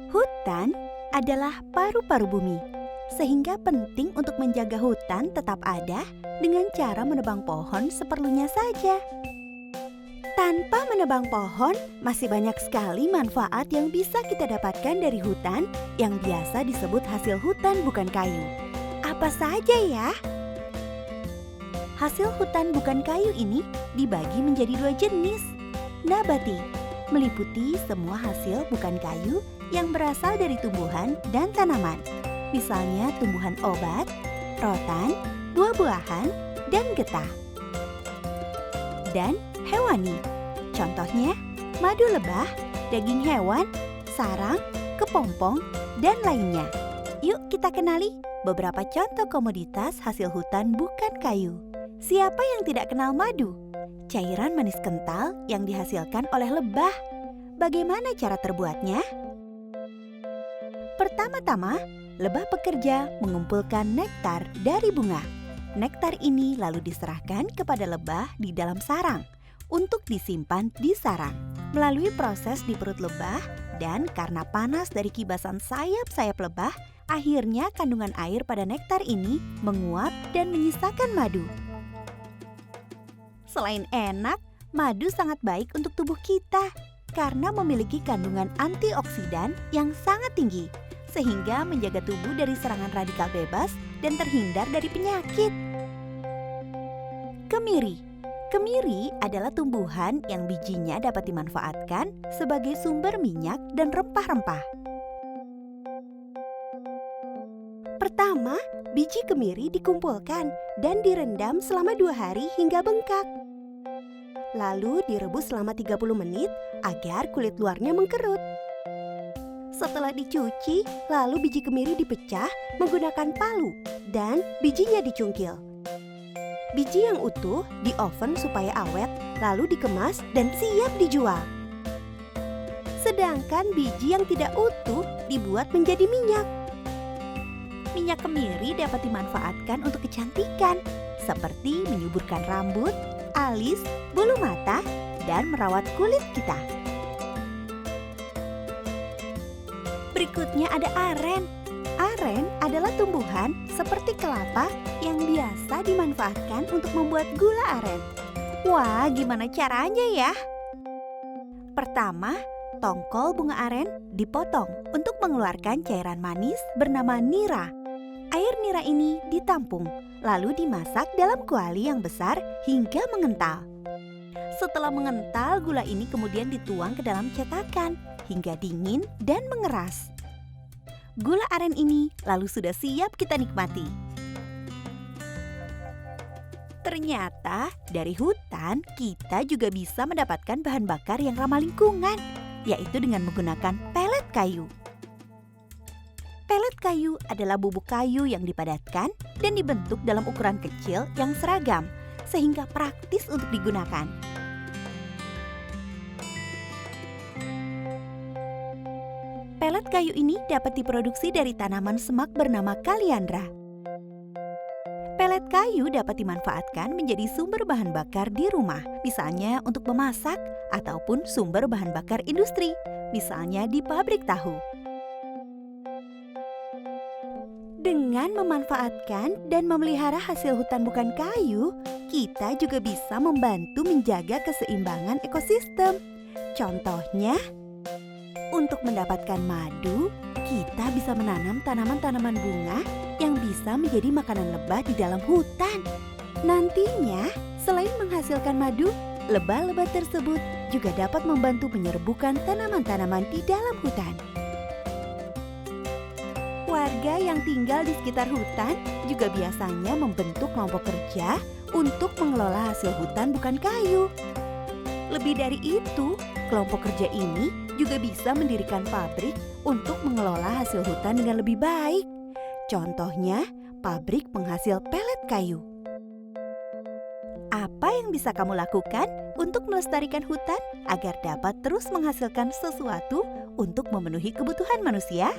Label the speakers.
Speaker 1: Hutan adalah paru-paru bumi, sehingga penting untuk menjaga hutan tetap ada dengan cara menebang pohon seperlunya saja. Tanpa menebang pohon, masih banyak sekali manfaat yang bisa kita dapatkan dari hutan yang biasa disebut hasil hutan bukan kayu. Apa saja ya? Hasil hutan bukan kayu ini dibagi menjadi dua jenis. Nabati, meliputi semua hasil bukan kayu yang berasal dari tumbuhan dan tanaman. Misalnya tumbuhan obat, rotan, buah-buahan, dan getah. Dan hewani, contohnya madu lebah, daging hewan, sarang, kepompong, dan lainnya. Yuk kita kenali beberapa contoh komoditas hasil hutan bukan kayu. Siapa yang tidak kenal madu? Cairan manis kental yang dihasilkan oleh lebah. Bagaimana cara terbuatnya? Pertama-tama, lebah bekerja mengumpulkan nektar dari bunga. Nektar ini lalu diserahkan kepada lebah di dalam sarang untuk disimpan di sarang. Melalui proses di perut lebah dan karena panas dari kibasan sayap-sayap lebah, akhirnya kandungan air pada nektar ini menguap dan menyisakan madu. Selain enak, madu sangat baik untuk tubuh kita karena memiliki kandungan antioksidan yang sangat tinggi, sehingga menjaga tubuh dari serangan radikal bebas dan terhindar dari penyakit. Kemiri. Kemiri adalah tumbuhan yang bijinya dapat dimanfaatkan sebagai sumber minyak dan rempah-rempah. Pertama, biji kemiri dikumpulkan dan direndam selama 2 hari hingga bengkak. Lalu direbus selama 30 menit agar kulit luarnya mengkerut. Setelah dicuci, lalu biji kemiri dipecah menggunakan palu dan bijinya dicungkil. Biji yang utuh di oven supaya awet, lalu dikemas dan siap dijual. Sedangkan biji yang tidak utuh dibuat menjadi minyak. Minyak kemiri dapat dimanfaatkan untuk kecantikan, seperti menyuburkan rambut, alis, bulu mata, dan merawat kulit kita. Berikutnya ada aren. Aren adalah tumbuhan seperti kelapa yang biasa dimanfaatkan untuk membuat gula aren. Wah, gimana caranya ya? Pertama, tongkol bunga aren dipotong untuk mengeluarkan cairan manis bernama nira. Air nira ini ditampung, lalu dimasak dalam kuali yang besar hingga mengental. Setelah mengental, gula ini kemudian dituang ke dalam cetakan hingga dingin dan mengeras. Gula aren ini lalu sudah siap kita nikmati. Ternyata dari hutan kita juga bisa mendapatkan bahan bakar yang ramah lingkungan, yaitu dengan menggunakan pelet kayu. Pelet kayu adalah bubuk kayu yang dipadatkan dan dibentuk dalam ukuran kecil yang seragam, sehingga praktis untuk digunakan. Pelet kayu ini dapat diproduksi dari tanaman semak bernama kaliandra. Pelet kayu dapat dimanfaatkan menjadi sumber bahan bakar di rumah, misalnya untuk memasak, ataupun sumber bahan bakar industri, misalnya di pabrik tahu. Dengan memanfaatkan dan memelihara hasil hutan bukan kayu, kita juga bisa membantu menjaga keseimbangan ekosistem. Contohnya, untuk mendapatkan madu, kita bisa menanam tanaman-tanaman bunga yang bisa menjadi makanan lebah di dalam hutan. Nantinya, selain menghasilkan madu, lebah-lebah tersebut juga dapat membantu menyerbukan tanaman-tanaman di dalam hutan. Warga yang tinggal di sekitar hutan juga biasanya membentuk kelompok kerja untuk mengelola hasil hutan bukan kayu. Lebih dari itu, kelompok kerja ini juga bisa mendirikan pabrik untuk mengelola hasil hutan dengan lebih baik. Contohnya, pabrik penghasil pelet kayu. Apa yang bisa kamu lakukan untuk melestarikan hutan agar dapat terus menghasilkan sesuatu untuk memenuhi kebutuhan manusia?